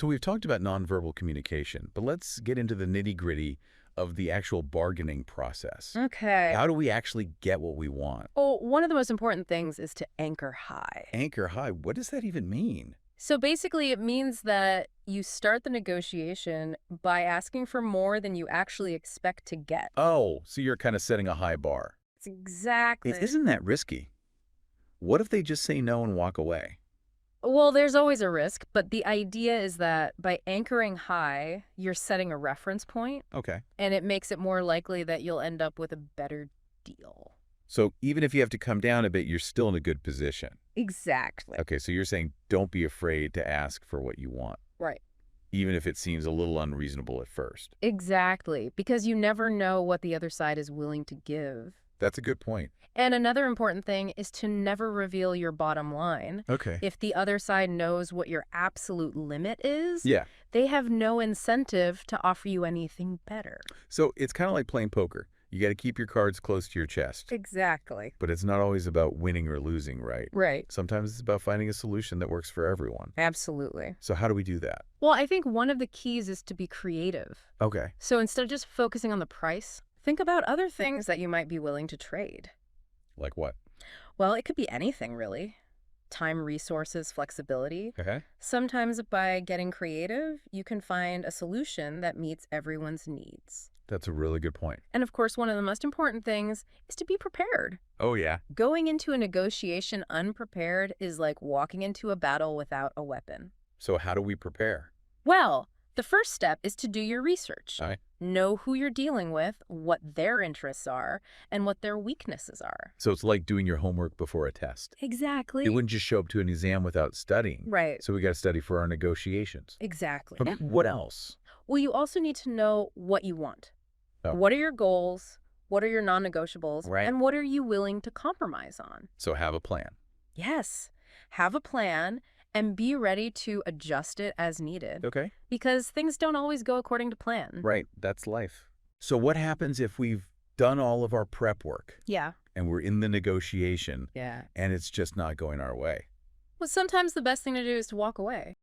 So we've talked about nonverbal communication, but let's get into the nitty-gritty of the actual bargaining process. Okay. How do we actually get what we want? Well, one of the most important things is to anchor high. Anchor high, what does that even mean? So basically, it means that you start the negotiation by asking for more than you actually expect to get. Oh, so you're kind of setting a high bar. It's exactly. Isn't that risky? What if they just say no and walk away? Well, there's always a risk, but the idea is that by anchoring high, you're setting a reference point, Okay. and it makes it more likely that you'll end up with a better deal. So even if you have to come down a bit, you're still in a good position. Exactly. Okay, so you're saying don't be afraid to ask for what you want, Right. even if it seems a little unreasonable at first. Exactly, because you never know what the other side is willing to give. That's a good point. And another important thing is to never reveal your bottom line. Okay. If the other side knows what your absolute limit is, Yeah. they have no incentive to offer you anything better. So it's kind of like playing poker. You got to keep your cards close to your chest. Exactly. But it's not always about winning or losing, right? Right. Sometimes it's about finding a solution that works for everyone. Absolutely. So how do we do that? Well, I think one of the keys is to be creative. Okay. So instead of just focusing on the price, think about other things that you might be willing to trade. Like what? Well, it could be anything, really. Time, resources, flexibility. Okay. Sometimes by getting creative, you can find a solution that meets everyone's needs. That's a really good point. And of course, one of the most important things is to be prepared. Oh, yeah. Going into a negotiation unprepared is like walking into a battle without a weapon. So how do we prepare? Well, the first step is to do your research. All right. Know who you're dealing with, what their interests are, and what their weaknesses are. So it's like doing your homework before a test. Exactly. You wouldn't just show up to an exam without studying. Right. So we got to study for our negotiations. Exactly. Okay, what else? Well, you also need to know what you want. Oh. What are your goals? What are your non-negotiables? Right. And what are you willing to compromise on? So have a plan. Yes. Have a plan and be ready to adjust it as needed. Okay. Because things don't always go according to plan. Right. That's life. So what happens if we've done all of our prep work Yeah. and we're in the negotiation Yeah. and it's just not going our way? Well, sometimes the best thing to do is to walk away.